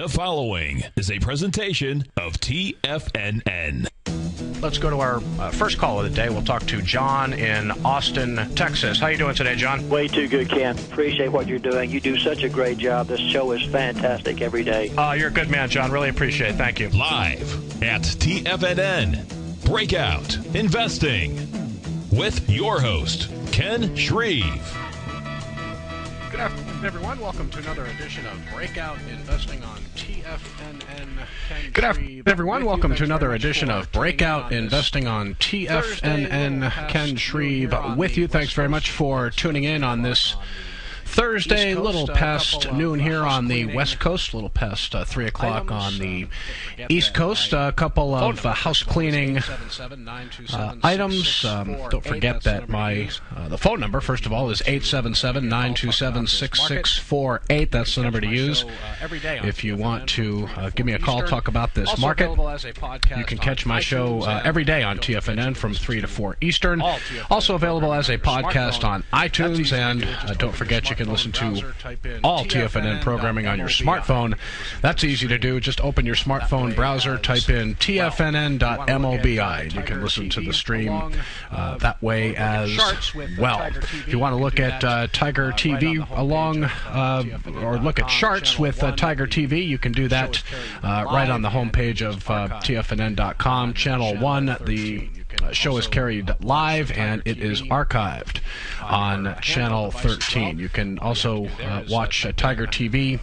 The following is a presentation of TFNN. Let's go to our first call of the day. We'll talk to John in Austin, Texas. How you doing today, John? Way too good, Ken. Appreciate what you're doing. You do such a great job. This show is fantastic every day. You're a good man, John. Really appreciate it. Thank you. Live at TFNN, Breakout Investing, with your host, Ken Shreve. Good afternoon, everyone. Welcome to another edition of Breakout Investing on TFNN. Good afternoon, everyone. Welcome to another edition of Breakout Investing on TFNN. Ken Shreve with you. Thanks very much for tuning in on this Thursday, a little past noon here on the West Coast, a little past 3 o'clock on the East Coast. A couple of house cleaning items. Don't forget that the phone number, first of all, is 877-927-6648. That's the number to use if you want to give me a call, talk about this market. You can catch my show every day on TFNN from 3 to 4 Eastern. Also available as a podcast on iTunes, and don't forget you can listen to all TFNN programming on your smartphone. That's easy to do. Just open your smartphone browser, type in tfnn.mobi. You can listen to the stream that way as well. If you want to look at Tiger TV or look at charts with Tiger TV, you can do that right on the homepage of tfnn.com. Channel 1, the show is carried live, and it is archived on Channel 13. You can also watch Tiger TV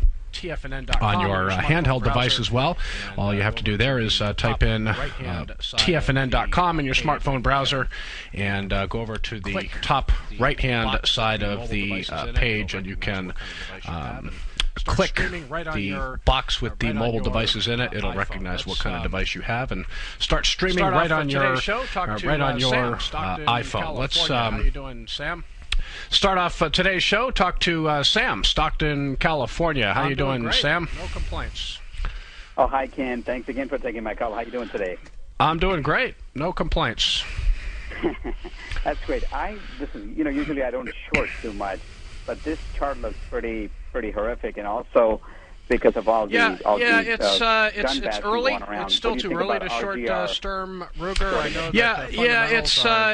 on your handheld device as well. All you have to do there is type in tfnn.com in your smartphone browser and go over to the top right-hand side of the page, and you can click the box with the mobile devices in it. It'll recognize what kind of device you have and start streaming right on your iPhone. Let's how you doing, Sam? Start off today's show. Talk to Sam, Stockton, California. How you doing, great. Sam? No complaints. Oh, hi, Ken. Thanks again for taking my call. How you doing today? I'm doing great. No complaints. That's great. Usually I don't short too much, but this chart looks pretty horrific, and also because of all these it's early. It's still too early to short Sturm Ruger. I know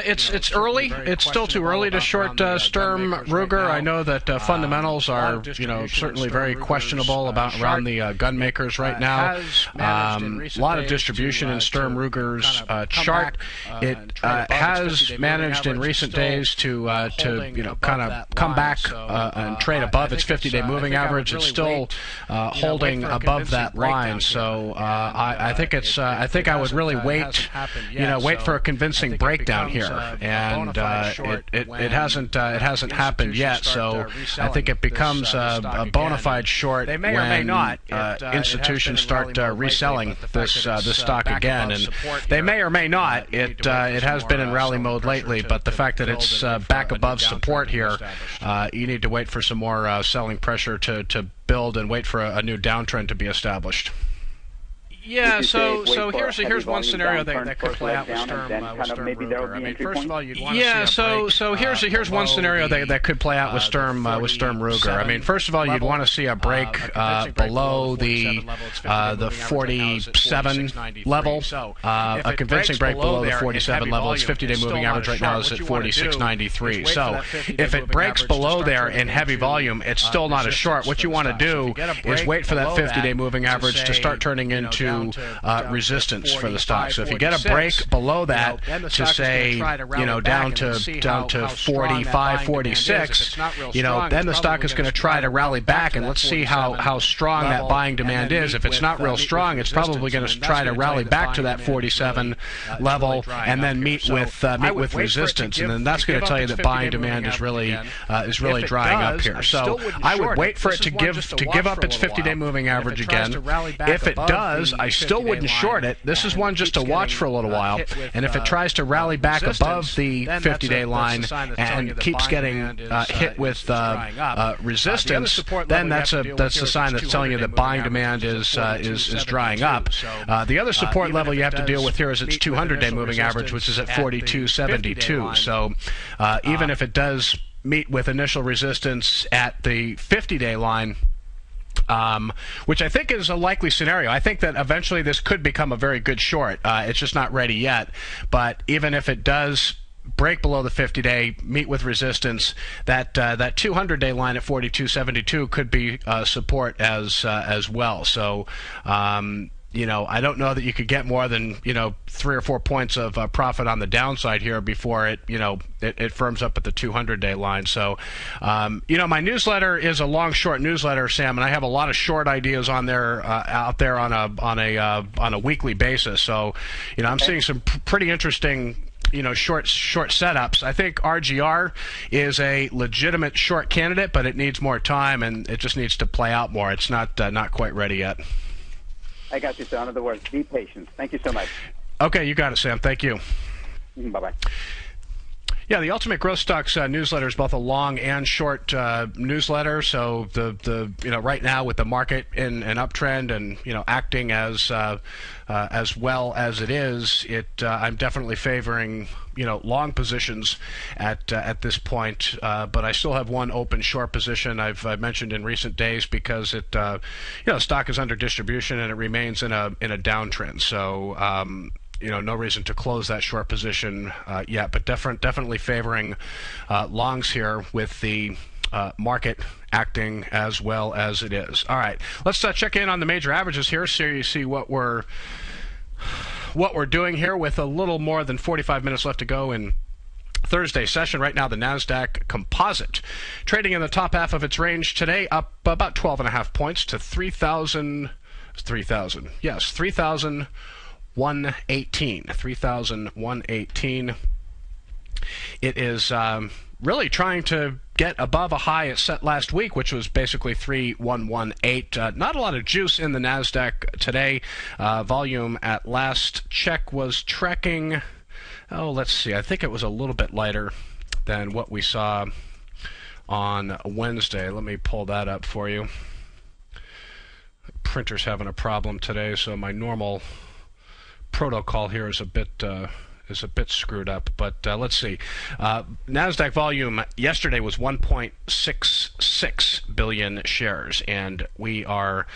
it's early. It's still too early to short Sturm Ruger. I know that fundamentals are certainly very questionable around the gun makers right now. A lot of distribution in Sturm Ruger's chart. It has managed in recent days to kind of come back and trade above its 50-day moving average. It's still holding above that line, so I think I would really wait for a convincing breakdown here, and it hasn't happened yet. So I think it becomes a bona fide short when institutions start reselling this stock again, and they may or may not. It has been in rally mode lately, but the fact that it's back above support here, you need to wait for some more selling pressure to build and wait for a new downtrend to be established. Yeah, so here's one scenario that could play out with Sturm Ruger. I mean, first of all, you'd want to see a break. So here's one scenario that could play out with Sturm Ruger. I mean, first of all, you'd want to see a break below the 47 level, a convincing break below the 47 level. Its 50-day moving average right now is at 46.93. So if it breaks below there in heavy volume, it's still not a short. What you want to do is wait for that 50-day moving average to start turning into resistance for the stock. So if you get a break below that to say, down to 45, 46, then the stock is going to try to rally back, and let's see how strong that buying demand is. If it's not real strong, it's probably going to try to rally back to that 47 level and then meet with resistance, and then that's going to tell you that buying demand is really drying up here. So I would wait for it to give up its 50-day moving average again. If it does, I still wouldn't short it. This is one just to watch for a little while, and if it tries to rally back above the 50-day line and keeps getting hit with resistance, then that's a sign that's telling you that buying demand is drying up. The other support level you have to deal with here is its 200-day moving average, which is at 42.72. So even if it does meet with initial resistance at the 50-day line, which I think is a likely scenario. I think that eventually this could become a very good short. It's just not ready yet. But even if it does break below the 50-day, meet with resistance, that 200-day line at 42.72 could be support as well. So, I don't know that you could get more than 3 or 4 points of profit on the downside here before it firms up at the 200-day line. So, my newsletter is a long short newsletter, Sam, and I have a lot of short ideas on there out there on a weekly basis. So, I'm seeing some pretty interesting short setups. I think RGR is a legitimate short candidate, but it needs more time and it just needs to play out more. It's not quite ready yet. I got you, so in other words, be patient. Thank you so much. Okay, you got it, Sam. Thank you. Bye-bye. Yeah, the Ultimate Growth Stocks newsletter is both a long and short newsletter. So the right now with the market in an uptrend and acting as well as it is, I'm definitely favoring long positions at this point. But I still have one open short position I've mentioned in recent days because it stock is under distribution and it remains in a downtrend. So. No reason to close that short position yet, but definitely favoring longs here with the market acting as well as it is. All right, let's check in on the major averages here so you see what we're doing here with a little more than 45 minutes left to go in Thursday session. Right now, the NASDAQ Composite trading in the top half of its range today, up about 12.5 points to 3,118. 3,118. It is really trying to get above a high it set last week, which was basically 3,118. Not a lot of juice in the NASDAQ today. Volume at last check was tracking, let's see, I think it was a little bit lighter than what we saw on Wednesday. Let me pull that up for you. Printer's having a problem today, so my normal protocol here is a bit screwed up, but let's see. NASDAQ volume yesterday was 1.66 billion shares, and we are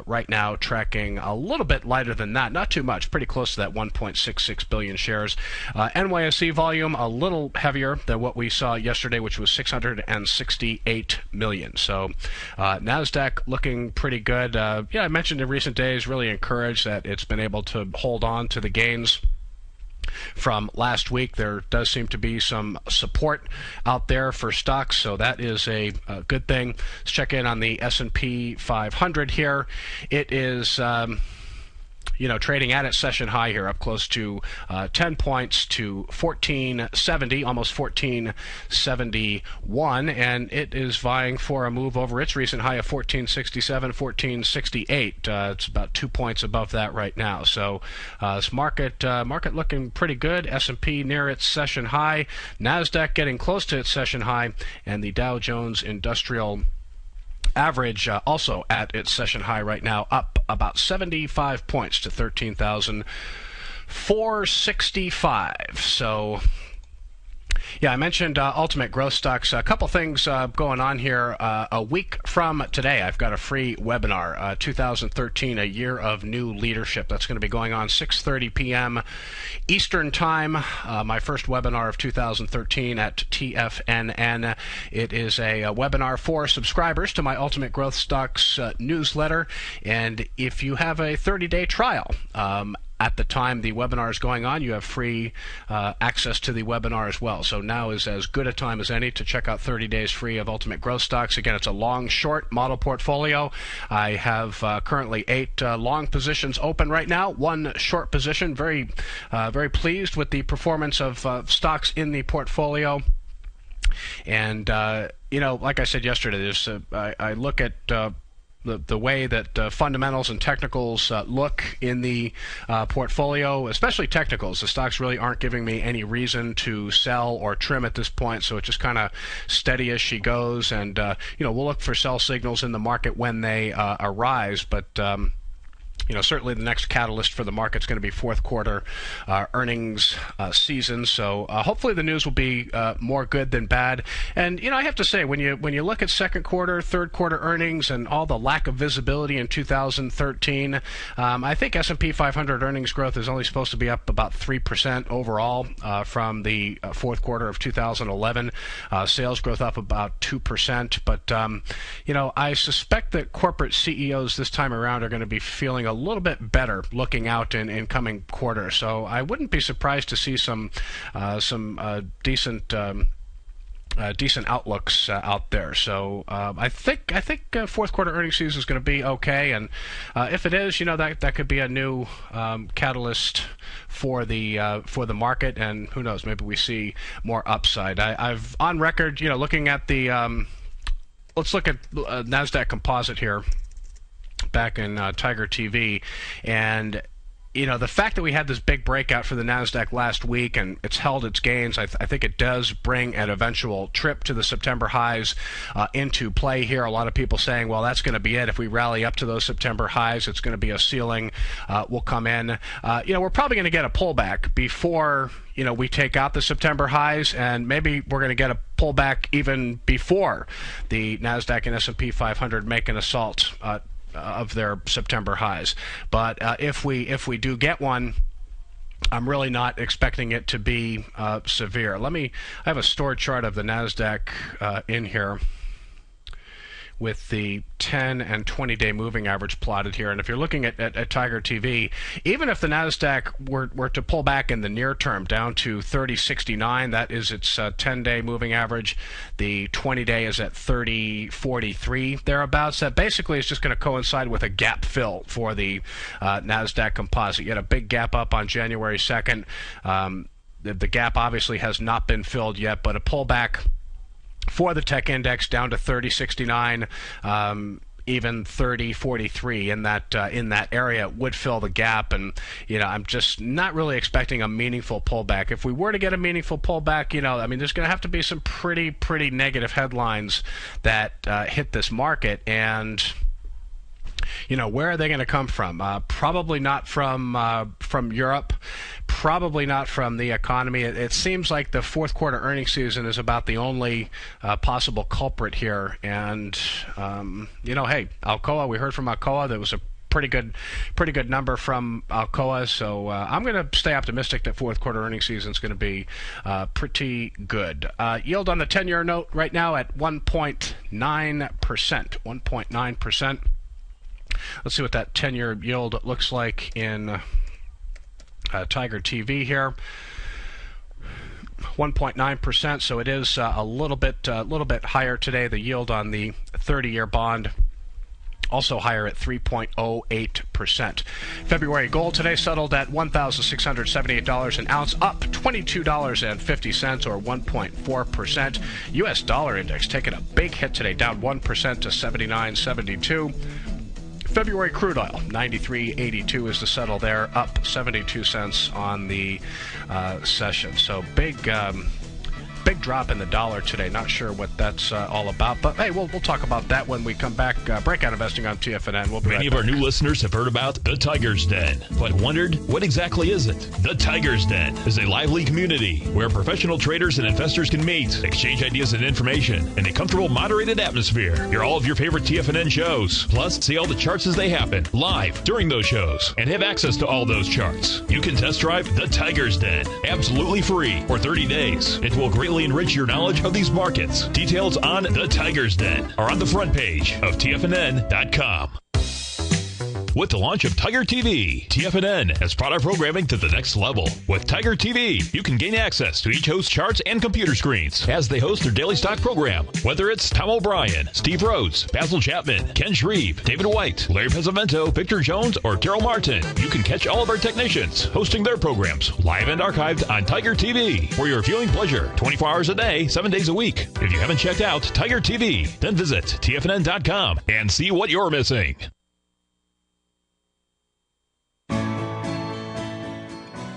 right now tracking a little bit lighter than that, not too much, pretty close to that 1.66 billion shares. NYSE volume a little heavier than what we saw yesterday, which was 668 million. So NASDAQ looking pretty good. I mentioned in recent days, really encouraged that it's been able to hold on to the gains from last week. There does seem to be some support out there for stocks, so that is a good thing. Let's check in on the S&P 500 here. It is trading at its session high here, up close to 10 points to 1470, almost 1471, and it is vying for a move over its recent high of 1467, 1468. It's about 2 points above that right now. So this market looking pretty good. S&P near its session high, NASDAQ getting close to its session high, and the Dow Jones Industrial Average also at its session high right now, up about 75 points to 13,465. So, I mentioned Ultimate Growth Stocks. A couple things going on here. A week from today, I've got a free webinar, 2013, A Year of New Leadership. That's going to be going on 6:30 p.m. Eastern Time. My first webinar of 2013 at TFNN. It is a webinar for subscribers to my Ultimate Growth Stocks newsletter. And if you have a 30-day trial, at the time the webinar is going on, you have free access to the webinar as well. So now is as good a time as any to check out 30 days free of Ultimate Growth Stocks. Again, it's a long-short model portfolio. I have currently 8 long positions open right now, 1 short position. Very pleased with the performance of stocks in the portfolio. And, like I said yesterday, I look at the way that fundamentals and technicals look in the portfolio, especially technicals. The stocks really aren't giving me any reason to sell or trim at this point, so it's just kind of steady as she goes. And we'll look for sell signals in the market when they arise, but certainly the next catalyst for the market's going to be fourth quarter earnings season. So hopefully the news will be more good than bad. And I have to say, when you look at second quarter, third quarter earnings, and all the lack of visibility in 2013, I think S&P 500 earnings growth is only supposed to be up about 3% overall from the fourth quarter of 2011. Sales growth up about 2%. But I suspect that corporate CEOs this time around are going to be feeling a little bit better looking out in coming quarters. So I wouldn't be surprised to see some decent outlooks out there. So I think fourth quarter earnings season is going to be okay, and if it is, that could be a new catalyst for the market, and who knows, maybe we see more upside. I've on record, looking at the let's look at NASDAQ Composite here back in Tiger TV, and the fact that we had this big breakout for the NASDAQ last week and it's held its gains, I think it does bring an eventual trip to the September highs into play here. A lot of people saying, well, that's going to be it. If we rally up to those September highs, it's going to be a ceiling. We'll come in. We're probably going to get a pullback before we take out the September highs, and maybe we're going to get a pullback even before the NASDAQ and S&P 500 make an assault of their September highs. But if we do get one, I'm really not expecting it to be severe. I have a stored chart of the NASDAQ in here with the 10 and 20-day moving average plotted here. And if you're looking at Tiger TV, even if the NASDAQ were to pull back in the near term down to 30.69, that is its 10-day moving average. The 20-day is at 30.43, thereabouts. That basically is just going to coincide with a gap fill for the NASDAQ Composite. You had a big gap up on January 2nd. The gap obviously has not been filled yet, but a pullback for the tech index down to 30.69, even 30.43 in that area would fill the gap. And I'm just not really expecting a meaningful pullback. If we were to get a meaningful pullback, there's going to have to be some pretty negative headlines that hit this market. And where are they going to come from? Probably not from Europe. Probably not from the economy. It seems like the fourth quarter earnings season is about the only possible culprit here. And hey, Alcoa. We heard from Alcoa. There was a pretty good number from Alcoa. So I'm going to stay optimistic that fourth quarter earnings season is going to be pretty good. Yield on the 10-year note right now at 1.9%. 1.9%. Let's see what that 10-year yield looks like in Tiger TV here. 1.9%. So it is a little bit higher today. The yield on the 30-year bond also higher at 3.08%. February gold today settled at $1,678 an ounce, up $22.50 or 1.4%. U.S. dollar index taking a big hit today, down 1% to 79.72. February crude oil, 93.82 is the settle there, up 72 cents on the session. So big drop in the dollar today. Not sure what that's all about, but hey, we'll talk about that when we come back. Breakout Investing on TFNN. We'll be right back. Many of our new listeners have heard about the Tiger's Den, but wondered, what exactly is it? The Tiger's Den is a lively community where professional traders and investors can meet, exchange ideas and information in a comfortable, moderated atmosphere. Hear all of your favorite TFNN shows, plus see all the charts as they happen live during those shows, and have access to all those charts. You can test drive the Tiger's Den absolutely free for 30 days. It will greatly enrich your knowledge of these markets. Details on the Tiger's Den are on the front page of TFNN.com. With the launch of Tiger TV, TFNN has brought our programming to the next level. With Tiger TV, you can gain access to each host's charts and computer screens as they host their daily stock program. Whether it's Tom O'Brien, Steve Rhodes, Basil Chapman, Ken Shreve, David White, Larry Pesavento, Victor Jones, or Carol Martin, you can catch all of our technicians hosting their programs live and archived on Tiger TV for your viewing pleasure 24 hours a day, 7 days a week. If you haven't checked out Tiger TV, then visit TFNN.com and see what you're missing.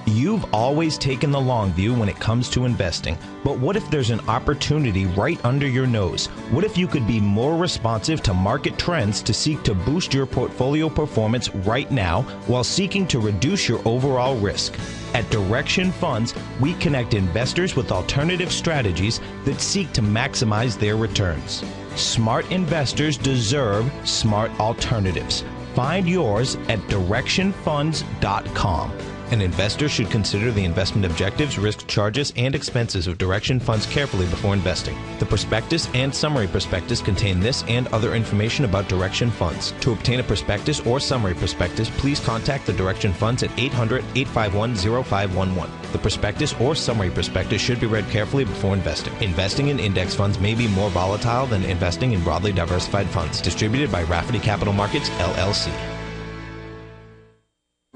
You've always taken the long view when it comes to investing, but what if there's an opportunity right under your nose? What if you could be more responsive to market trends to seek to boost your portfolio performance right now while seeking to reduce your overall risk? At Direction Funds, we connect investors with alternative strategies that seek to maximize their returns. Smart investors deserve smart alternatives. Find yours at directionfunds.com. An investor should consider the investment objectives, risk charges, and expenses of Direction Funds carefully before investing. The prospectus and summary prospectus contain this and other information about Direction Funds. To obtain a prospectus or summary prospectus, please contact the Direction Funds at 800-851-0511. The prospectus or summary prospectus should be read carefully before investing. Investing in index funds may be more volatile than investing in broadly diversified funds. Distributed by Rafferty Capital Markets, LLC.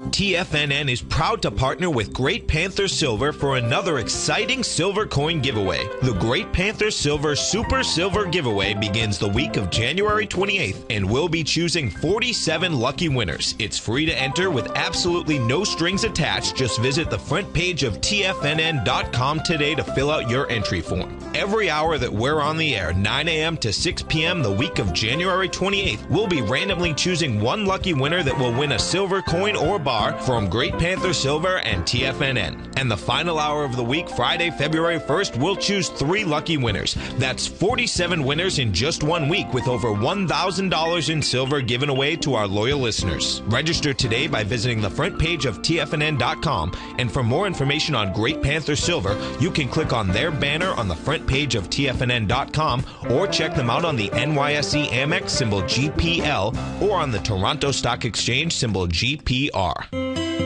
TFNN is proud to partner with Great Panther Silver for another exciting silver coin giveaway. The Great Panther Silver Super Silver Giveaway begins the week of January 28th, and we'll be choosing 47 lucky winners. It's free to enter with absolutely no strings attached. Just visit the front page of TFNN.com today to fill out your entry form. Every hour that we're on the air, 9 a.m. to 6 p.m. the week of January 28th, we'll be randomly choosing one lucky winner that will win a silver coin or bar from Great Panther Silver and TFNN. And the final hour of the week, Friday, February 1st, we'll choose 3 lucky winners. That's 47 winners in just 1 week, with over $1,000 in silver given away to our loyal listeners. Register today by visiting the front page of TFNN.com. And for more information on Great Panther Silver, you can click on their banner on the front page of TFNN.com or check them out on the NYSE Amex symbol GPL or on the Toronto Stock Exchange symbol GPR.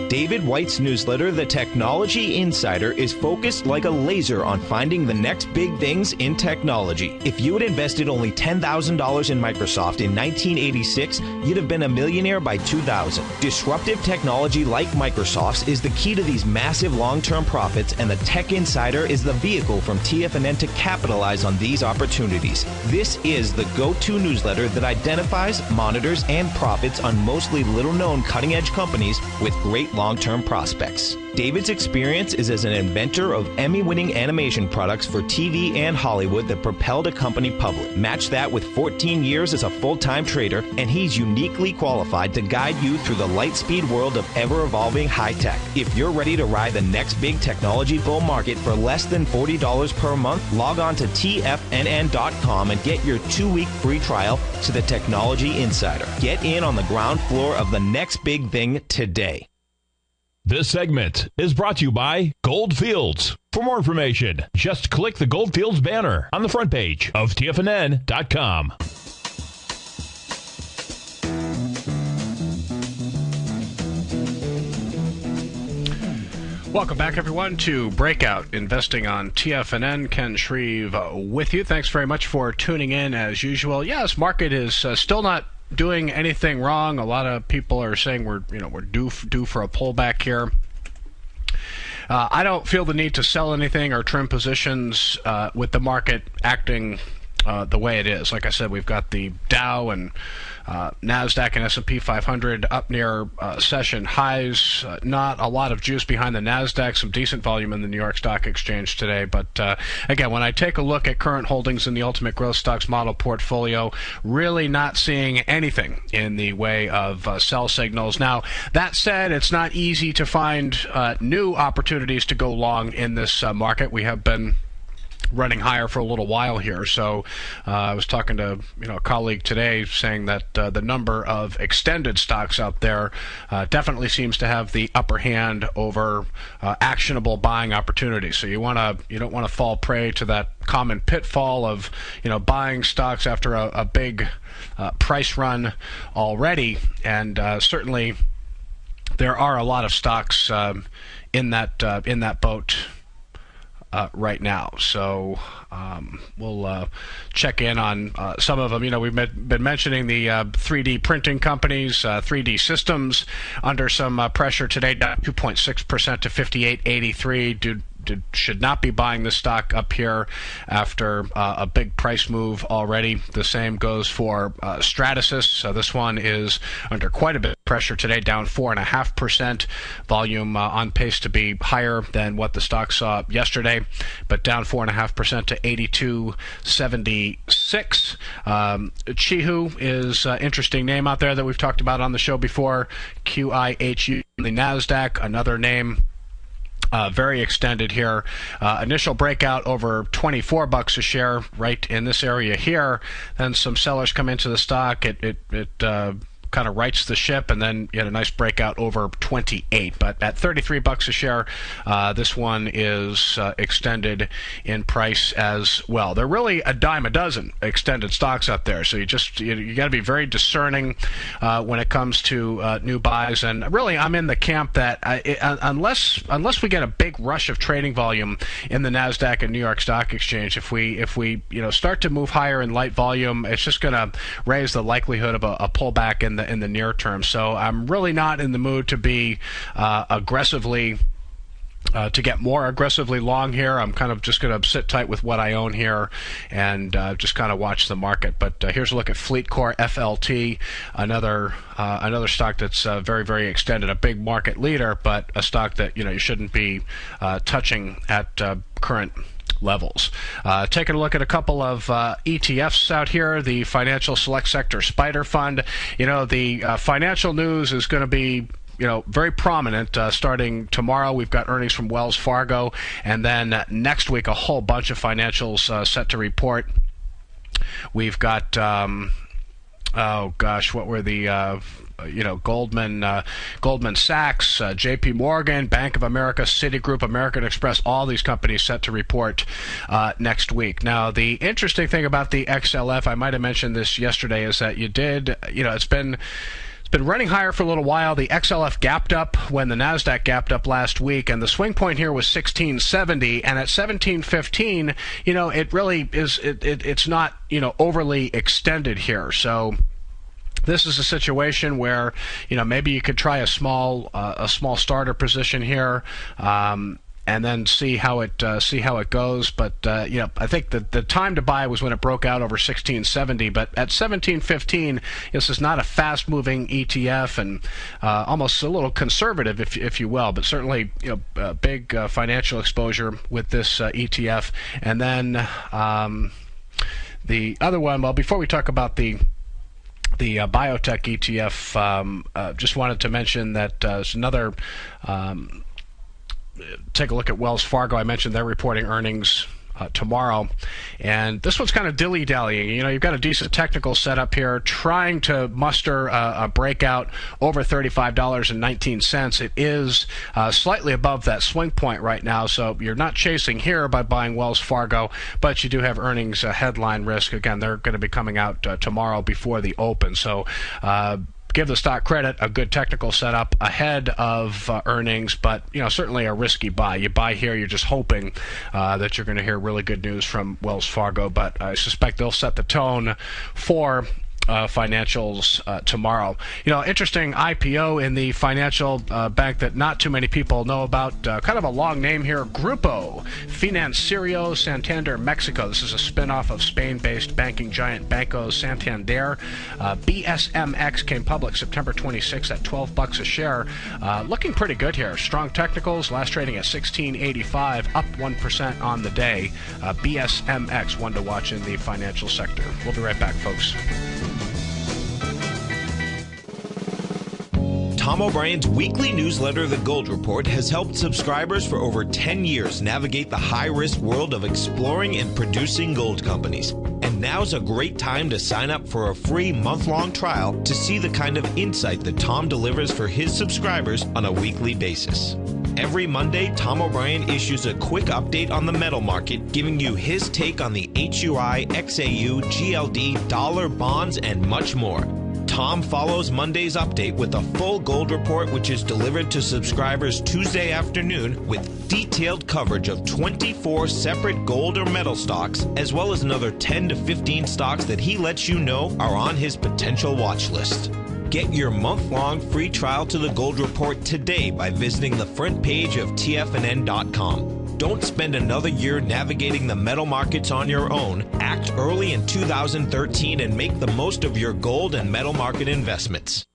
David White's newsletter, The Technology Insider, is focused like a laser on finding the next big things in technology. If you had invested only $10,000 in Microsoft in 1986, you'd have been a millionaire by 2000. Disruptive technology like Microsoft's is the key to these massive long-term profits, and the Tech Insider is the vehicle from TFNN to capitalize on these opportunities. This is the go-to newsletter that identifies, monitors, and profits on mostly little-known cutting-edge companies with great long-term prospects. David's experience is as an inventor of Emmy-winning animation products for TV and Hollywood that propelled a company public. Match that with 14 years as a full-time trader, and he's uniquely qualified to guide you through the light-speed world of ever-evolving high-tech. If you're ready to ride the next big technology bull market for less than $40 per month, log on to TFNN.com and get your 2-week free trial to the Technology Insider. Get in on the ground floor of the next big thing today. This segment is brought to you by Goldfields. For more information, just click the Goldfields banner on the front page of TFNN.com. Welcome back, everyone, to Breakout Investing on TFNN. Ken Shreve with you. Thanks very much for tuning in as usual. Yes, market is still not doing anything wrong. A lot of people are saying we're due for a pullback here. I don't feel the need to sell anything or trim positions with the market acting the way it is. Like I said, we've got the Dow and NASDAQ and S&P 500 up near session highs. Not a lot of juice behind the NASDAQ, some decent volume in the New York Stock Exchange today. But again, when I take a look at current holdings in the Ultimate Growth Stocks model portfolio, really not seeing anything in the way of sell signals. Now, that said, it's not easy to find new opportunities to go long in this market. We have been running higher for a little while here. So I was talking to a colleague today saying that the number of extended stocks out there definitely seems to have the upper hand over actionable buying opportunities. So you don't want to fall prey to that common pitfall of buying stocks after a big price run already. And certainly there are a lot of stocks in that boat right now. So we'll check in on some of them. We've been mentioning the 3D printing companies, 3D Systems under some pressure today, down 2.6% to 58.83 due should not be buying this stock up here after a big price move already. The same goes for Stratasys. So this one is under quite a bit of pressure today, down 4.5%. Volume on pace to be higher than what the stock saw yesterday, but down 4.5% to 82.76. Qihu is an interesting name out there that we've talked about on the show before. QIHU, the NASDAQ, another name. Very extended here. Initial breakout over $24 a share right in this area here. Then some sellers come into the stock. It kind of rights the ship, and then you had a nice breakout over 28. But at $33 a share, this one is extended in price as well. They're really a dime a dozen extended stocks up there, so you got to be very discerning when it comes to new buys. And really, I'm in the camp that unless we get a big rush of trading volume in the NASDAQ and New York Stock Exchange, if we start to move higher in light volume, it's just going to raise the likelihood of a pullback in the near term. So I'm really not in the mood to be aggressively to get more aggressively long here. I'm kind of just going to sit tight with what I own here and just kind of watch the market. But here's a look at FleetCor FLT, another stock that's very, very extended, a big market leader, but a stock that you shouldn't be touching at current levels. Taking a look at a couple of ETFs out here, the Financial Select Sector Spider Fund. The financial news is going to be very prominent starting tomorrow. We've got earnings from Wells Fargo, and then next week a whole bunch of financials set to report. We've got what were the Goldman Sachs, J.P. Morgan, Bank of America, Citigroup, American Express, all these companies set to report next week. Now, the interesting thing about the XLF, I might have mentioned this yesterday, is that it's been running higher for a little while. The XLF gapped up when the NASDAQ gapped up last week, and the swing point here was 1670, and at 1715, it really is, it's not, overly extended here. So this is a situation where, maybe you could try a small starter position here, and then see how it goes. But I think that the time to buy was when it broke out over 1670. But at 1715, this is not a fast-moving ETF, and almost a little conservative, if you will. But certainly, big financial exposure with this ETF. And then the other one. Well, before we talk about the biotech ETF, just wanted to mention that there's another. Take a look at Wells Fargo. I mentioned they're reporting earnings tomorrow, and this one's kind of dilly-dallying. You've got a decent technical setup here, trying to muster a breakout over $35.19. It is slightly above that swing point right now, so you're not chasing here by buying Wells Fargo, but you do have earnings headline risk. Again, they're going to be coming out tomorrow before the open, so give the stock credit, a good technical setup ahead of earnings, but certainly a risky buy. You buy here, you're just hoping that you're going to hear really good news from Wells Fargo, but I suspect they'll set the tone for financials tomorrow. Interesting IPO in the financial bank that not too many people know about. Kind of a long name here. Grupo Financiero Santander Mexico. This is a spin-off of Spain-based banking giant Banco Santander. BSMX came public September 26th at $12 a share. Looking pretty good here. Strong technicals. Last trading at $16.85, up 1% on the day. BSMX, one to watch in the financial sector. We'll be right back, folks. Tom O'Brien's weekly newsletter, The Gold Report, has helped subscribers for over 10 years navigate the high-risk world of exploring and producing gold companies. And now's a great time to sign up for a free month-long trial to see the kind of insight that Tom delivers for his subscribers on a weekly basis. Every Monday, Tom O'Brien issues a quick update on the metal market, giving you his take on the HUI, XAU, GLD, dollar, bonds, and much more. Tom follows Monday's update with a full gold report, which is delivered to subscribers Tuesday afternoon with detailed coverage of 24 separate gold or metal stocks, as well as another 10 to 15 stocks that he lets you know are on his potential watch list. Get your month-long free trial to the Gold Report today by visiting the front page of TFNN.com. Don't spend another year navigating the metal markets on your own. Act early in 2013 and make the most of your gold and metal market investments.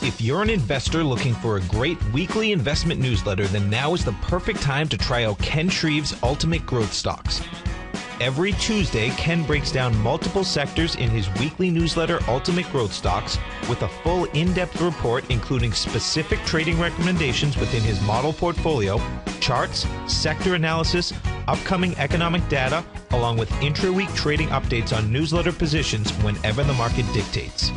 If you're an investor looking for a great weekly investment newsletter, then now is the perfect time to try out Ken Shreve's Ultimate Growth Stocks. Every Tuesday, Ken breaks down multiple sectors in his weekly newsletter, Ultimate Growth Stocks, with a full in-depth report including specific trading recommendations within his model portfolio, charts, sector analysis, upcoming economic data, along with intra-week trading updates on newsletter positions whenever the market dictates.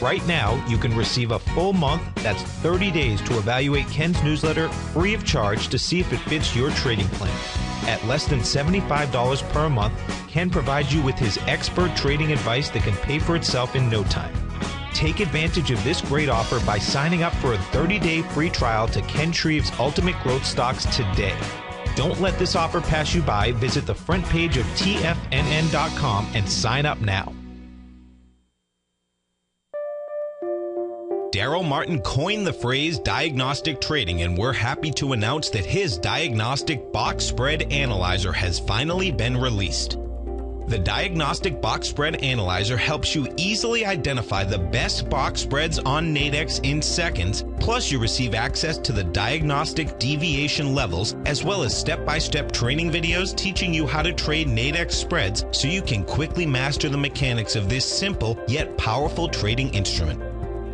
Right now, you can receive a full month, that's 30 days, to evaluate Ken's newsletter free of charge to see if it fits your trading plan. At less than $75 per month, Ken provides you with his expert trading advice that can pay for itself in no time. Take advantage of this great offer by signing up for a 30-day free trial to Ken Shreve's Ultimate Growth Stocks today. Don't let this offer pass you by. Visit the front page of TFNN.com and sign up now. Daryl Martin coined the phrase diagnostic trading, and we're happy to announce that his diagnostic box spread analyzer has finally been released. The Diagnostic Box Spread Analyzer helps you easily identify the best box spreads on Nadex in seconds, plus you receive access to the diagnostic deviation levels, as well as step-by-step training videos teaching you how to trade Nadex spreads so you can quickly master the mechanics of this simple yet powerful trading instrument.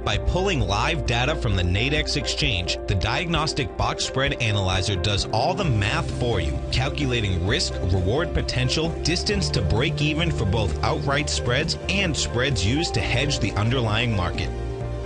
By pulling live data from the Nadex exchange, the Diagnostic Box Spread Analyzer does all the math for you, calculating risk, reward potential, distance to break even for both outright spreads and spreads used to hedge the underlying market.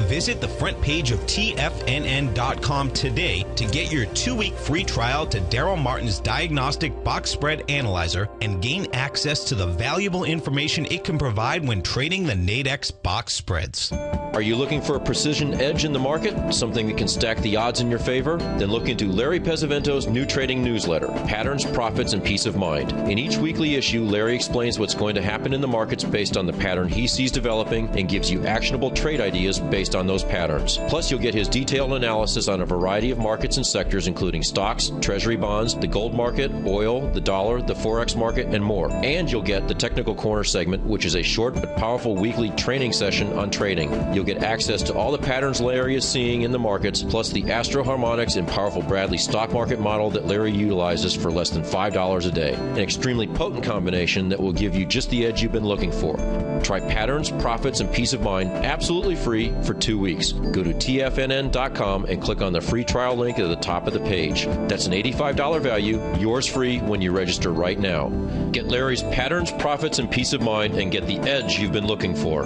Visit the front page of TFNN.com today to get your 2-week free trial to Daryl Martin's Diagnostic Box Spread Analyzer and gain access to the valuable information it can provide when trading the Nadex box spreads. Are you looking for a precision edge in the market? Something that can stack the odds in your favor? Then look into Larry Pesavento's new trading newsletter, Patterns, Profits, and Peace of Mind. In each weekly issue, Larry explains what's going to happen in the markets based on the pattern he sees developing and gives you actionable trade ideas based on those patterns. Plus, you'll get his detailed analysis on a variety of markets and sectors, including stocks, treasury bonds, the gold market, oil, the dollar, the forex market, and more. And you'll get the Technical Corner segment, which is a short but powerful weekly training session on trading. You'll get access to all the patterns Larry is seeing in the markets, plus the Astro Harmonics and powerful Bradley stock market model that Larry utilizes for less than $5 a day. An extremely potent combination that will give you just the edge you've been looking for. Try Patterns, Profits, and Peace of Mind absolutely free for 2 weeks. Go to TFNN.com and click on the free trial link at the top of the page. That's an $85 value, yours free when you register right now. Get Larry's Patterns, Profits, and Peace of Mind and get the edge you've been looking for.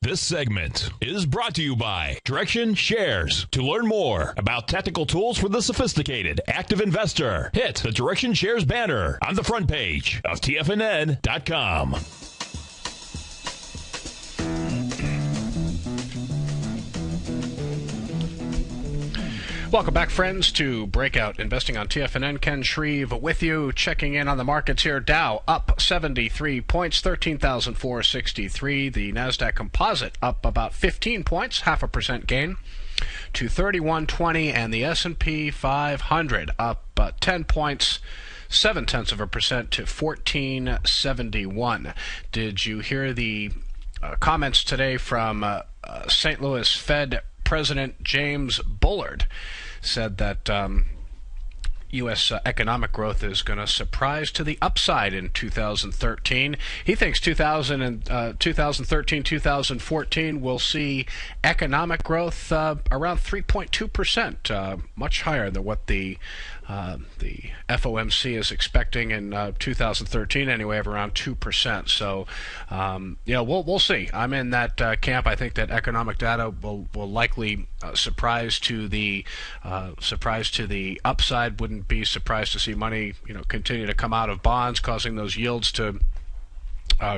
This segment is brought to you by Direction Shares. To learn more about tactical tools for the sophisticated active investor, hit the Direction Shares banner on the front page of TFNN.com. Welcome back, friends, to Breakout Investing on TFNN. Ken Shreve with you, checking in on the markets here. Dow up 73 points, 13,463. The NASDAQ Composite up about 15 points, 0.5% gain to 3120. And the S&P 500 up 10 points, 0.7% to 1471. Did you hear the comments today from St. Louis Fed President James Bullard? Said that U.S. economic growth is going to surprise to the upside in 2013. He thinks 2013, 2014 will see economic growth around 3.2%, much higher than what the FOMC is expecting in 2013 anyway, of around 2%. So, we'll see. I'm in that camp. I think that economic data will likely surprise to the upside. Wouldn't be surprised to see money, continue to come out of bonds, causing those yields to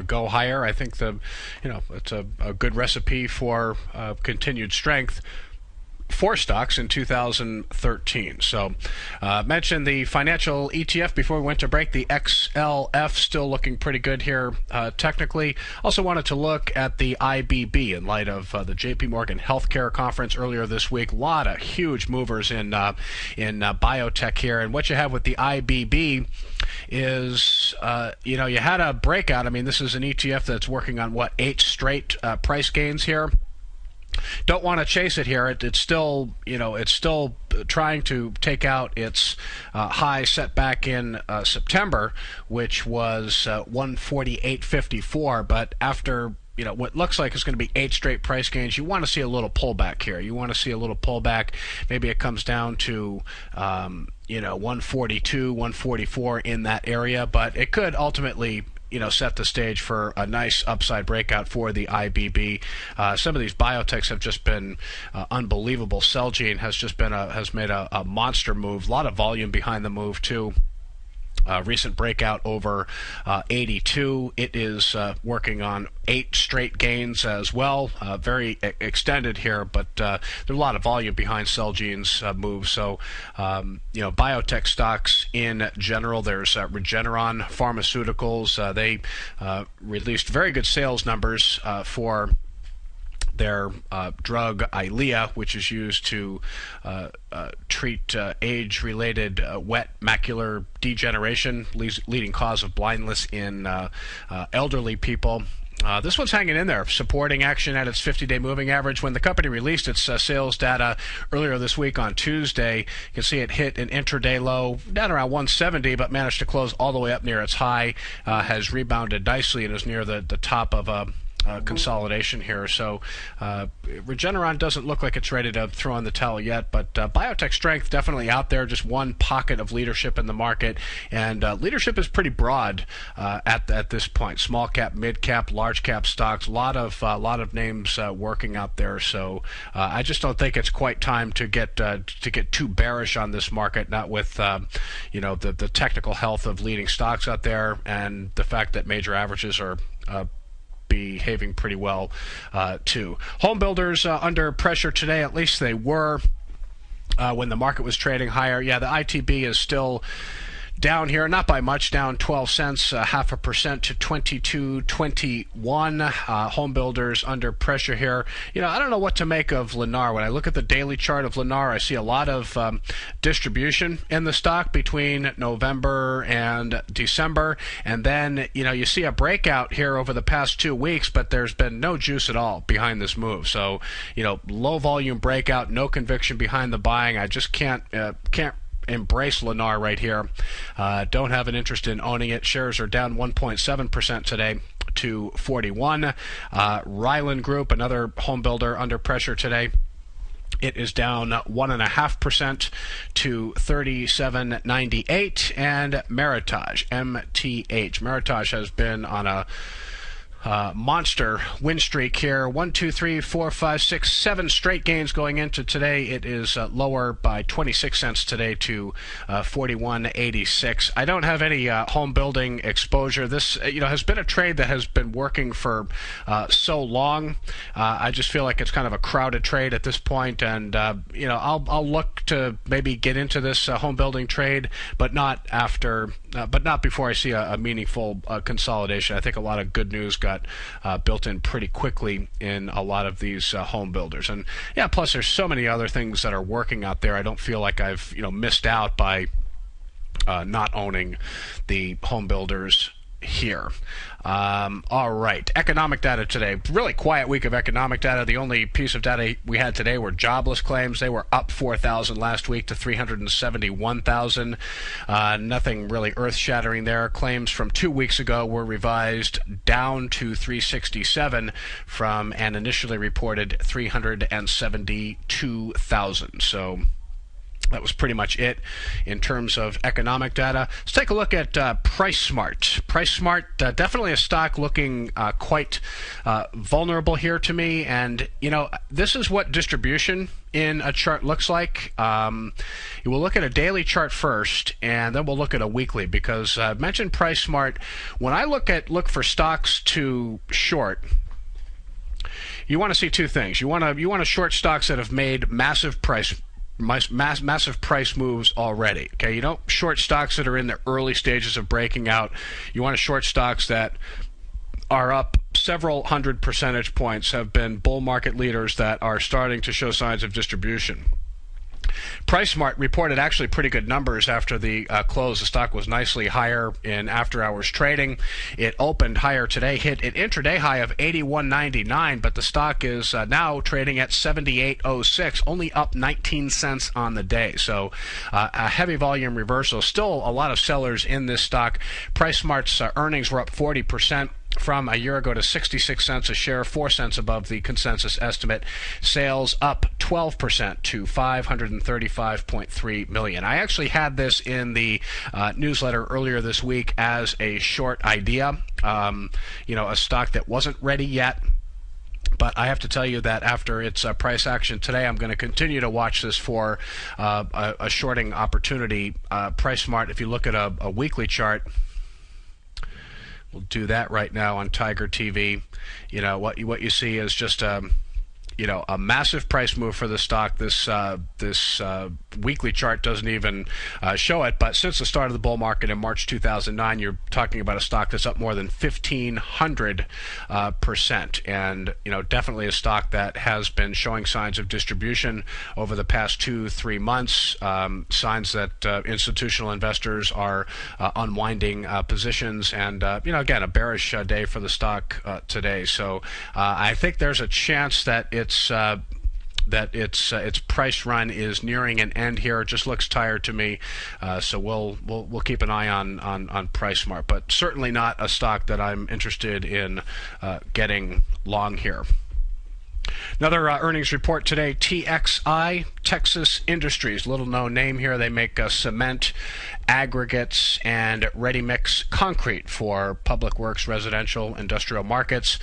go higher. I think it's a good recipe for continued strength. 4 stocks in 2013. So mentioned the financial ETF before we went to break. The XLF still looking pretty good here technically. Also wanted to look at the IBB in light of the JP Morgan Healthcare Conference earlier this week. A lot of huge movers in biotech here. And what you have with the IBB is, you had a breakout. I mean, this is an ETF that's working on, 8 straight price gains here. Don't want to chase it here. It's still, it's still trying to take out its high set back in September, which was 148.54. But after what looks like is going to be 8 straight price gains, you want to see a little pullback here. You want to see a little pullback. Maybe it comes down to 142, 144 in that area, but it could ultimately set the stage for a nice upside breakout for the IBB. Some of these biotechs have just been unbelievable. Celgene has made a monster move. A lot of volume behind the move too. Recent breakout over 82. It is working on 8 straight gains as well. Very extended here, but there's a lot of volume behind Celgene's move. So, biotech stocks in general. There's Regeneron Pharmaceuticals. They released very good sales numbers for their drug Eylea, which is used to treat age-related wet macular degeneration, leading cause of blindness in elderly people. This one's hanging in there, supporting action at its 50-day moving average. When the company released its sales data earlier this week on Tuesday, you can see it hit an intraday low down around 170, but managed to close all the way up near its high, has rebounded nicely and is near the top of a consolidation here. So Regeneron doesn't look like it's ready to throw in the towel yet, but biotech strength definitely out there. Just one pocket of leadership in the market, and leadership is pretty broad at this point. Small cap, mid cap, large cap stocks. A lot of names working out there. So I just don't think it's quite time to get too bearish on this market. Not with the technical health of leading stocks out there, and the fact that major averages are behaving pretty well too. Home builders under pressure today, at least they were when the market was trading higher. Yeah, the ITB is still down here, not by much, down 12 cents, 0.5% to 22.21. Home builders under pressure here. I don't know what to make of Lennar. When I look at the daily chart of Lennar, I see a lot of distribution in the stock between November and December, and then you see a breakout here over the past 2 weeks, but there's been no juice at all behind this move. So low volume breakout, no conviction behind the buying. I just can't embrace Lennar right here. Don't have an interest in owning it. Shares are down 1.7% today to 41. Ryland Group, another home builder under pressure today. It is down 1.5% to 37.98. And Meritage, MTH. Meritage has been on a monster win streak here. 1, 2, 3, 4, 5, 6, 7 straight gains going into today. It is lower by 26 cents today to 41.86. I don't have any home building exposure. This has been a trade that has been working for so long. I just feel like it's kind of a crowded trade at this point, and I'll look to maybe get into this home building trade, but not before I see a meaningful consolidation. I think a lot of good news got built in pretty quickly in a lot of these home builders, and plus there's so many other things that are working out there. I don't feel like I've missed out by not owning the home builders here. All right, economic data today. Really quiet week of economic data. The only piece of data we had today were jobless claims. They were up 4,000 last week to 371,000. Nothing really earth-shattering there. Claims from 2 weeks ago were revised down to 367 from an initially reported 372,000. So that was pretty much it in terms of economic data. Let's take a look at PriceSmart. PriceSmart, definitely a stock looking quite vulnerable here to me. And, this is what distribution in a chart looks like. We'll look at a daily chart first, and then we'll look at a weekly, because I mentioned PriceSmart. When I look for stocks to short, you want to see two things. You want to short stocks that have made massive price moves already. Okay, you don't short stocks that are in the early stages of breaking out. You want to short stocks that are up several hundred percentage points, have been bull market leaders that are starting to show signs of distribution. PriceSmart reported actually pretty good numbers after the close. The stock was nicely higher in after-hours trading. It opened higher today, hit an intraday high of 81.99, but the stock is now trading at 78.06, only up 19 cents on the day. So a heavy volume reversal. Still a lot of sellers in this stock. PriceSmart's earnings were up 40%. From a year ago to 66 cents a share, 4 cents above the consensus estimate. Sales up 12% to $535.3 million. I actually had this in the newsletter earlier this week as a short idea, a stock that wasn't ready yet. But I have to tell you that after its price action today, I'm going to continue to watch this for a shorting opportunity. PriceSmart, if you look at a weekly chart, we'll do that right now on Tiger TV. What you see is just a massive price move for the stock. This weekly chart doesn't even show it, but since the start of the bull market in March 2009, you're talking about a stock that's up more than 1,500%, and definitely a stock that has been showing signs of distribution over the past 2-3 months. Signs that institutional investors are unwinding positions, and again, a bearish day for the stock today. So I think there's a chance that its price run is nearing an end here. It just looks tired to me, so we'll keep an eye on PriceSmart, but certainly not a stock that I'm interested in getting long here. Another earnings report today, TXI, Texas Industries, little known name here. They make cement, aggregates, and ready-mix concrete for public works, residential, industrial markets.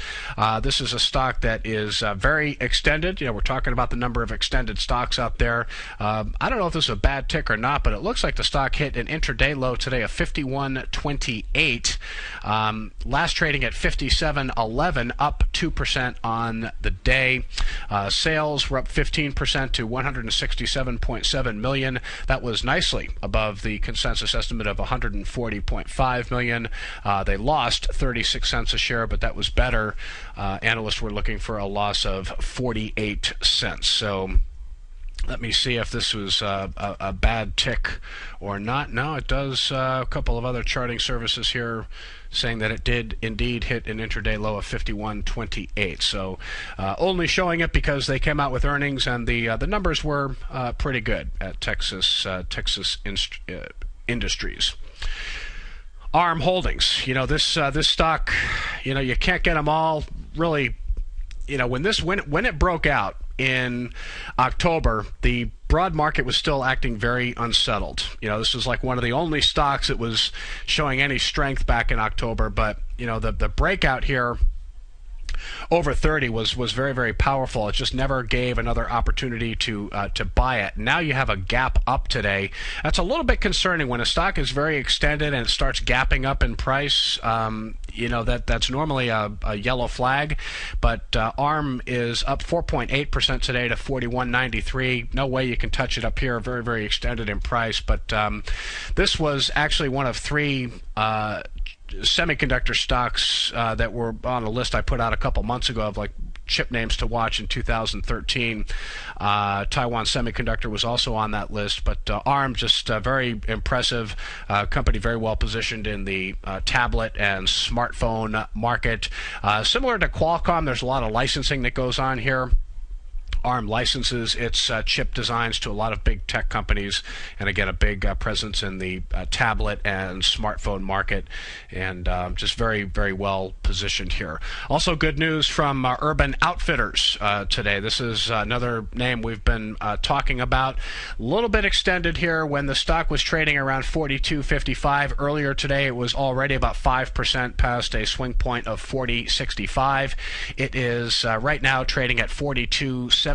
This is a stock that is very extended. We're talking about the number of extended stocks out there. I don't know if this is a bad tick or not, but it looks like the stock hit an intraday low today of 51.28. Last trading at 57.11, up 2% on the day. Sales were up 15% to $167.7 million. That was nicely above the consensus estimate of $140.5 million. They lost 36 cents a share, but that was better. Analysts were looking for a loss of 48 cents. So let me see if this was a bad tick or not. No, it does. A couple of other charting services here saying that it did indeed hit an intraday low of 51.28. So only showing it because they came out with earnings, and the numbers were pretty good at Texas Industries. ARM Holdings. This stock. You can't get them all really. When it broke out in October, the broad market was still acting very unsettled. This was like one of the only stocks that was showing any strength back in October, but the breakout here over 30 was very, very powerful. It just never gave another opportunity to buy it. Now you have a gap up today. That's a little bit concerning when a stock is very extended and it starts gapping up in price. That's normally a yellow flag, but ARM is up 4.8% today to 41.93. No way you can touch it up here. Very, very extended in price, but this was actually one of three semiconductor stocks that were on a list I put out a couple months ago of like chip names to watch in 2013. Taiwan Semiconductor was also on that list, but ARM just very impressive company, very well positioned in the tablet and smartphone market. Similar to Qualcomm, there's a lot of licensing that goes on here. ARM licenses its chip designs to a lot of big tech companies, and again, a big presence in the tablet and smartphone market, and just very, very well positioned here. Also, good news from Urban Outfitters today. This is another name we've been talking about. A little bit extended here. When the stock was trading around 42.55 earlier today, it was already about 5% past a swing point of 40.65. It is right now trading at 42.78,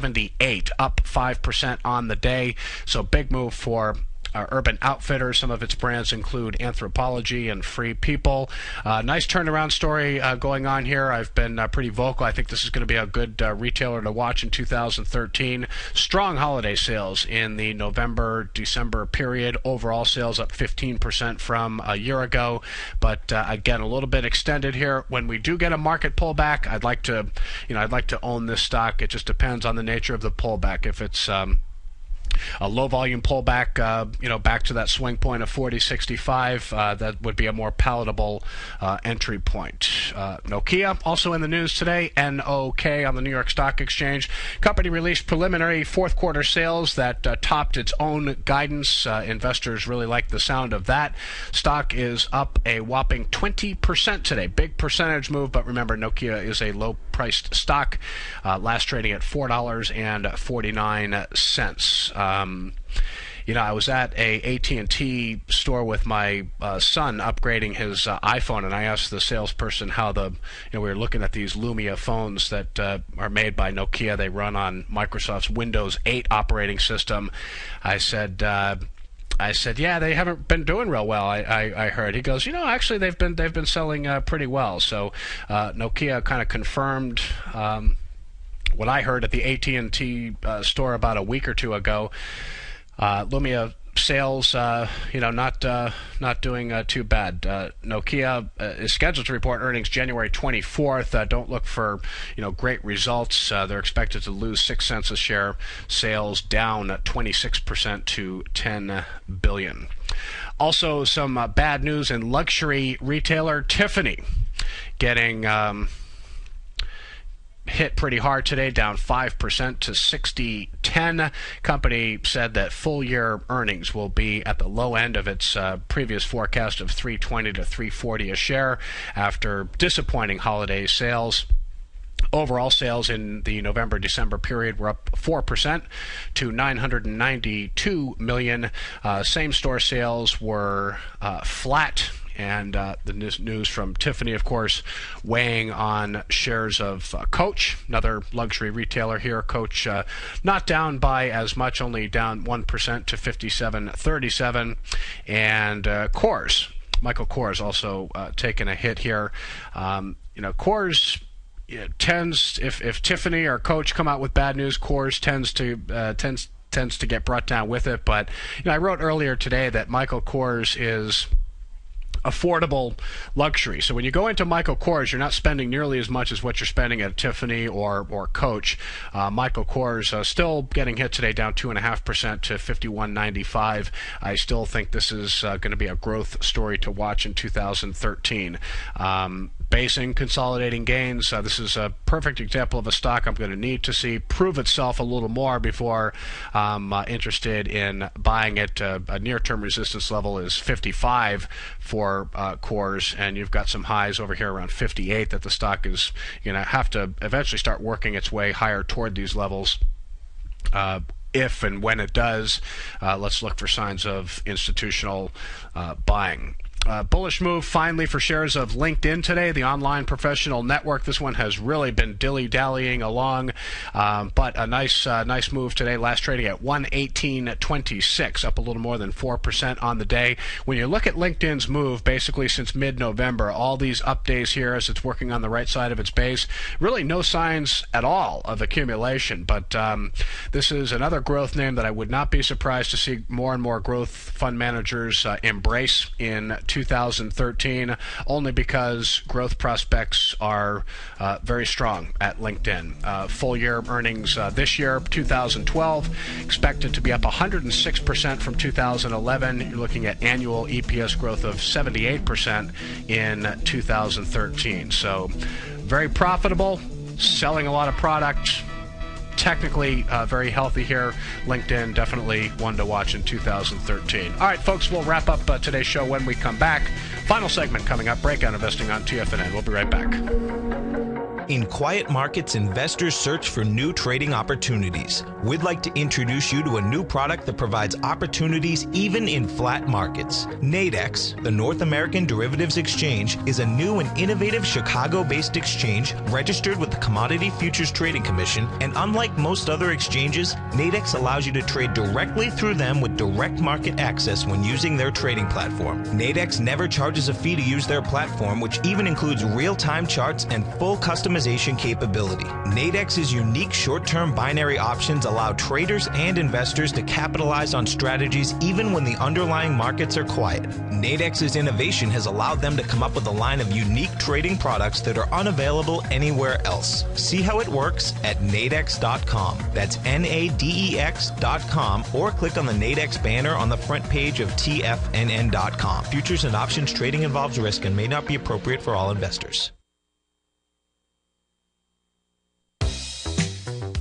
up 5% on the day. So big move for Urban Outfitters. Some of its brands include Anthropologie and Free People. Nice turnaround story going on here. I've been pretty vocal. I think this is going to be a good retailer to watch in 2013. Strong holiday sales in the November-December period. Overall sales up 15% from a year ago, but again, a little bit extended here. When we do get a market pullback, I'd like to own this stock. It just depends on the nature of the pullback. If it's a low volume pullback, back to that swing point of 40.65, that would be a more palatable entry point. Nokia also in the news today. NOK on the New York Stock Exchange. Company released preliminary fourth quarter sales that topped its own guidance. Investors really like the sound of that. Stock is up a whopping 20% today. Big percentage move, but remember, Nokia is a low priced stock, last trading at $4.49. I was at a AT&T store with my son upgrading his iPhone, and I asked the salesperson how we were looking at these Lumia phones that are made by Nokia. They run on Microsoft's Windows 8 operating system. I said, yeah, they haven't been doing real well. I heard. He goes, actually they've been selling pretty well. So Nokia kind of confirmed what I heard at the AT&T store about a week or two ago. Lumia sales, not doing too bad. Nokia is scheduled to report earnings January 24th. Don't look for, great results. They're expected to lose 6 cents a share. Sales down 26% to $10 billion. Also, some bad news in luxury retailer Tiffany, getting hit pretty hard today, down 5% to 60.10. Company said that full-year earnings will be at the low end of its previous forecast of $3.20 to $3.40 a share after disappointing holiday sales. Overall sales in the November-December period were up 4% to $992 million. Same-store sales were flat. And the news from Tiffany, of course, weighing on shares of Coach, another luxury retailer here. Coach not down by as much, only down 1% to 57.37. And Kors, Michael Kors, also taking a hit here. Kors tends, if Tiffany or Coach come out with bad news, Kors tends to get brought down with it. But I wrote earlier today that Michael Kors is affordable luxury. So when you go into Michael Kors, you're not spending nearly as much as what you're spending at Tiffany or Coach. Michael Kors still getting hit today, down 2.5% to 51.95. I still think this is going to be a growth story to watch in 2013. Basing, consolidating gains. This is a perfect example of a stock I'm going to need to see prove itself a little more before I'm interested in buying it. A near-term resistance level is 55 for Kors, and you've got some highs over here around 58 that the stock is going to have to eventually start working its way higher toward these levels. If and when it does, let's look for signs of institutional buying. Bullish move finally for shares of LinkedIn today, the online professional network. This one has really been dilly-dallying along, but a nice move today. Last trading at 118.26, up a little more than 4% on the day. When you look at LinkedIn's move, basically since mid-November, all these up days here as it's working on the right side of its base, really no signs at all of accumulation. But this is another growth name that I would not be surprised to see more and more growth fund managers embrace in 2013, only because growth prospects are very strong at LinkedIn. Full year earnings this year, 2012, expected to be up 106% from 2011. You're looking at annual EPS growth of 78% in 2013. So very profitable, selling a lot of product. Technically very healthy here. LinkedIn, definitely one to watch in 2013. All right, folks, we'll wrap up today's show when we come back. Final segment coming up, Breakout Investing on TFNN. We'll be right back. In quiet markets, investors search for new trading opportunities. We'd like to introduce you to a new product that provides opportunities even in flat markets. Nadex, the North American Derivatives Exchange, is a new and innovative Chicago-based exchange registered with the Commodity Futures Trading Commission, and unlike most other exchanges, Nadex allows you to trade directly through them with direct market access when using their trading platform. Nadex never charges a fee to use their platform, which even includes real-time charts and full customization capability. Nadex's unique short-term binary options allow traders and investors to capitalize on strategies even when the underlying markets are quiet. Nadex's innovation has allowed them to come up with a line of unique trading products that are unavailable anywhere else. See how it works at nadex.com. That's NADEX.com, or click on the Nadex banner on the front page of TFNN.com. Futures and options trading involves risk and may not be appropriate for all investors.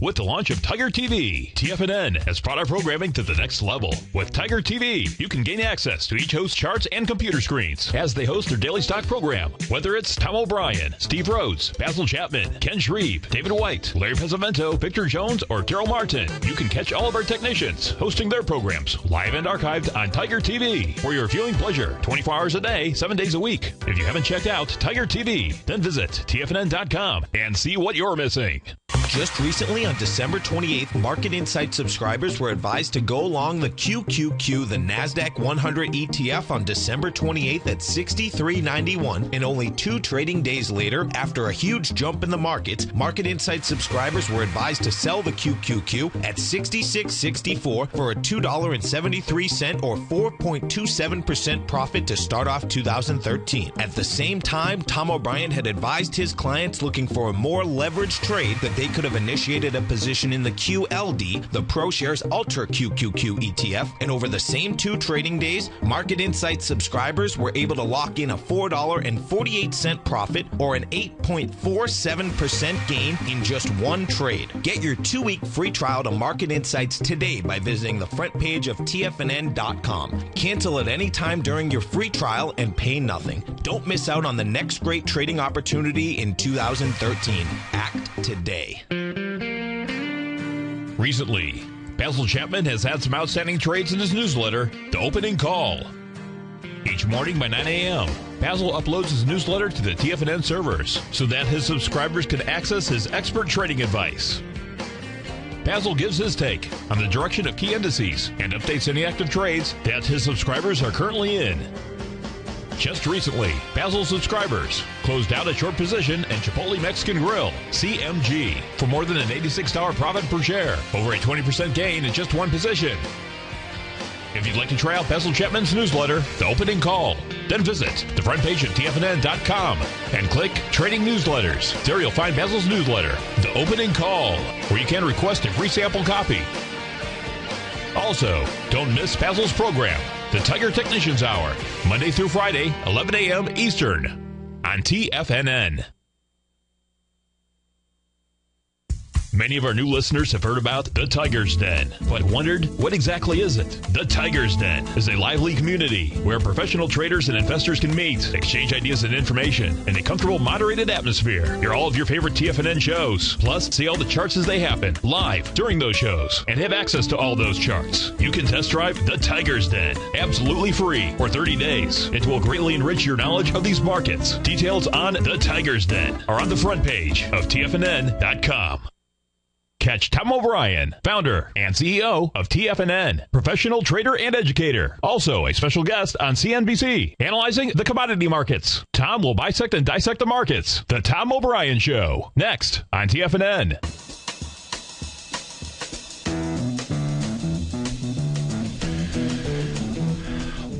With the launch of Tiger TV, TFNN has brought our programming to the next level. With Tiger TV, you can gain access to each host's charts and computer screens as they host their daily stock program. Whether it's Tom O'Brien, Steve Rhodes, Basil Chapman, Ken Shreve, David White, Larry Pesavento, Victor Jones, or Terrell Martin, you can catch all of our technicians hosting their programs live and archived on Tiger TV for your viewing pleasure 24 hours a day, 7 days a week. If you haven't checked out Tiger TV, then visit TFNN.com and see what you're missing. Just recently, on December 28th, Market Insight subscribers were advised to go long the QQQ, the NASDAQ 100 ETF, on December 28th at $63.91, and only 2 trading days later, after a huge jump in the markets, Market Insight subscribers were advised to sell the QQQ at $66.64 for a $2.73 or 4.27% profit to start off 2013. At the same time, Tom O'Brien had advised his clients looking for a more leveraged trade that they could have initiated a position in the QLD, the ProShares Ultra QQQ ETF, and over the same 2 trading days, Market Insight subscribers were able to lock in a $4.48 profit or an 8.47% gain in just 1 trade. Get your 2-week free trial to Market Insights today by visiting the front page of TFNN.com. Cancel at any time during your free trial and pay nothing. Don't miss out on the next great trading opportunity in 2013. Act today. Recently, Basil Chapman has had some outstanding trades in his newsletter, The Opening Call. Each morning by 9 a.m., Basil uploads his newsletter to the TFNN servers so that his subscribers can access his expert trading advice. Basil gives his take on the direction of key indices and updates any active trades that his subscribers are currently in. Just recently, Basil subscribers closed out a short position in Chipotle Mexican Grill, CMG, for more than an $86 profit per share, over a 20% gain in just 1 position. If you'd like to try out Basil Chapman's newsletter, The Opening Call, then visit the front page of TFNN.com and click Trading Newsletters. There you'll find Basil's newsletter, The Opening Call, where you can request a free sample copy. Also, don't miss Basil's program, The Tiger Technicians Hour, Monday through Friday, 11 a.m. Eastern, on TFNN. Many of our new listeners have heard about the Tiger's Den, but wondered, what exactly is it? The Tiger's Den is a lively community where professional traders and investors can meet, exchange ideas and information in a comfortable, moderated atmosphere. Hear all of your favorite TFNN shows, plus see all the charts as they happen, live during those shows, and have access to all those charts. You can test drive the Tiger's Den, absolutely free, for 30 days. It will greatly enrich your knowledge of these markets. Details on the Tiger's Den are on the front page of TFNN.com. Catch Tom O'Brien, founder and CEO of TFNN, professional trader and educator. Also a special guest on CNBC, analyzing the commodity markets. Tom will bisect and dissect the markets. The Tom O'Brien Show, next on TFNN.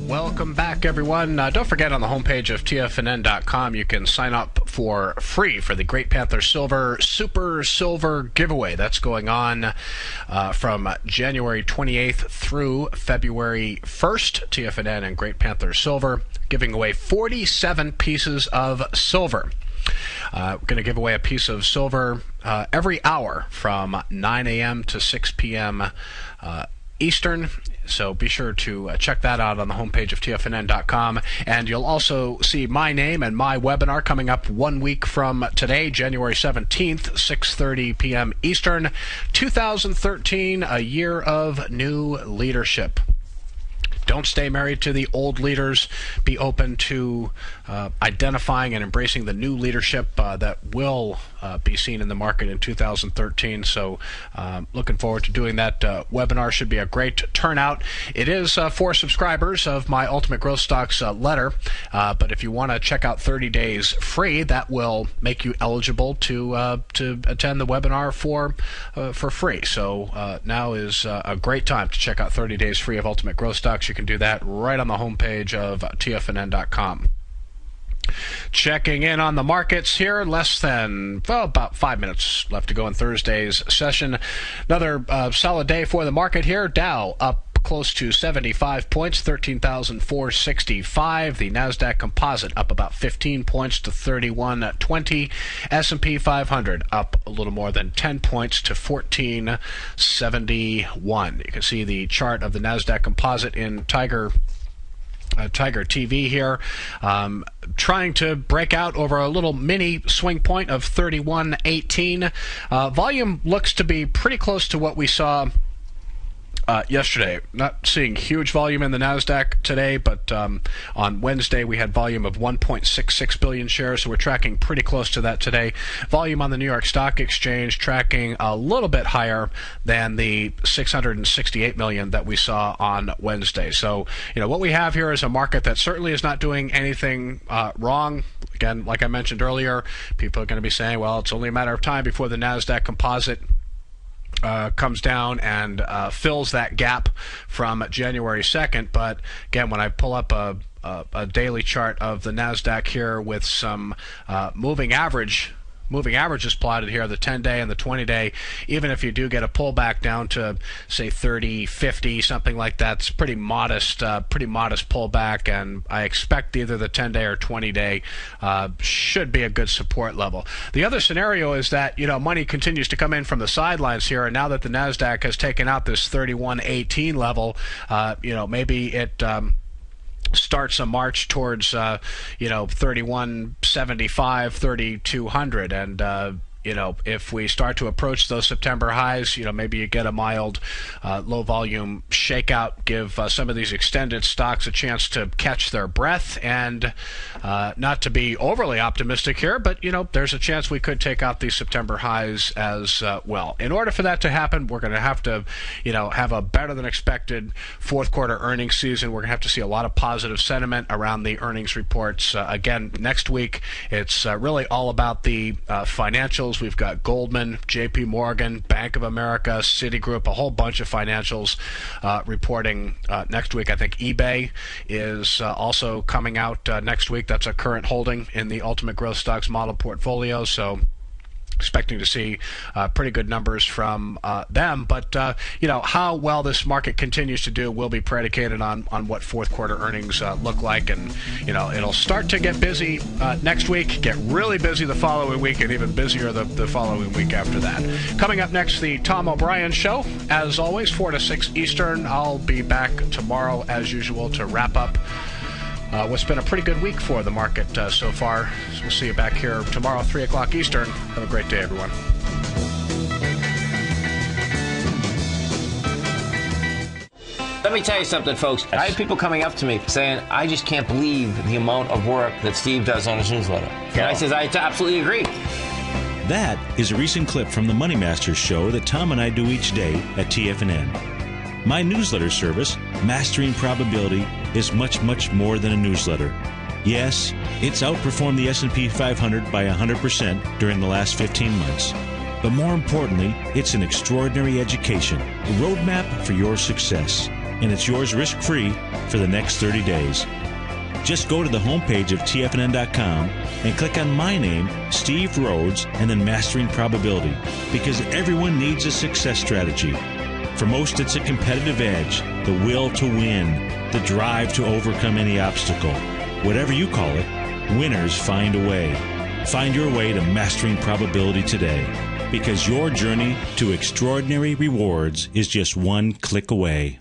Welcome back, everyone. Don't forget, on the homepage of TFNN.com, you can sign up for free for the Great Panther Silver Super Silver Giveaway. That's going on from January 28th through February 1st. TFNN and Great Panther Silver giving away 47 pieces of silver. We're going to give away a piece of silver every hour from 9 a.m. to 6 p.m. Eastern. So be sure to check that out on the homepage of TFNN.com. And you'll also see my name and my webinar coming up 1 week from today, January 17th, 6:30 p.m. Eastern, 2013, a year of new leadership. Don't stay married to the old leaders. Be open to identifying and embracing the new leadership that will be seen in the market in 2013. So looking forward to doing that webinar. Should be a great turnout. It is for subscribers of my Ultimate Growth Stocks letter. But if you want to check out 30 days free, that will make you eligible to attend the webinar for free. So now is a great time to check out 30 days free of Ultimate Growth Stocks. You can do that right on the homepage of TFNN.com. Checking in on the markets here, less than about 5 minutes left to go in Thursday's session. Another solid day for the market here. Dow up close to 75 points, 13,465. The NASDAQ Composite up about 15 points to 3120. S&P 500 up a little more than 10 points to 1471. You can see the chart of the NASDAQ Composite in Tiger TV here, trying to break out over a little mini swing point of 3118. Volume looks to be pretty close to what we saw yesterday. Not seeing huge volume in the NASDAQ today, but on Wednesday we had volume of 1.66 billion shares, so we're tracking pretty close to that today. Volume on the New York Stock Exchange tracking a little bit higher than the 668 million that we saw on Wednesday. So, what we have here is a market that certainly is not doing anything wrong. Again, like I mentioned earlier, people are going to be saying, well, it's only a matter of time before the NASDAQ Composite comes down and fills that gap from January 2nd. But again, when I pull up a daily chart of the NASDAQ here with some moving averages plotted here, the 10-day and the 20-day, even if you do get a pullback down to, say, 30, 50, something like that, it's pretty modest pullback, and I expect either the 10-day or 20-day should be a good support level. The other scenario is that, money continues to come in from the sidelines here, and now that the NASDAQ has taken out this 3118 level, maybe it starts a march towards 3175, 3200, and if we start to approach those September highs, maybe you get a mild low volume shakeout, give some of these extended stocks a chance to catch their breath, and not to be overly optimistic here, but there's a chance we could take out these September highs as well. In order for that to happen, we're going to have to have a better than expected fourth quarter earnings season. We're going to have to see a lot of positive sentiment around the earnings reports. Again, next week it's really all about the financials. We've got Goldman, JP Morgan, Bank of America, Citigroup, a whole bunch of financials reporting next week. I think eBay is also coming out next week. That's a current holding in the Ultimate Growth Stocks model portfolio. So expecting to see pretty good numbers from them, but how well this market continues to do will be predicated on what fourth quarter earnings look like, and it'll start to get busy next week, get really busy the following week, and even busier the following week after that. Coming up next, the Tom O'Brien Show, as always, 4 to 6 Eastern. I'll be back tomorrow as usual to wrap up what's been a pretty good week for the market so far. So we'll see you back here tomorrow, 3 o'clock Eastern. Have a great day, everyone. Let me tell you something, folks. I have people coming up to me saying, I just can't believe the amount of work that Steve does on his newsletter. And I says, I absolutely agree. That is a recent clip from the Money Masters show that Tom and I do each day at TFNN. My newsletter service, Mastering Probability, is much, much more than a newsletter. Yes, it's outperformed the S&P 500 by 100% during the last 15 months. But more importantly, it's an extraordinary education, a roadmap for your success. And it's yours risk-free for the next 30 days. Just go to the homepage of TFNN.com and click on my name, Steve Rhodes, and then Mastering Probability, because everyone needs a success strategy. For most, it's a competitive edge, the will to win, the drive to overcome any obstacle. Whatever you call it, winners find a way. Find your way to Mastering Probability today, because your journey to extraordinary rewards is just one click away.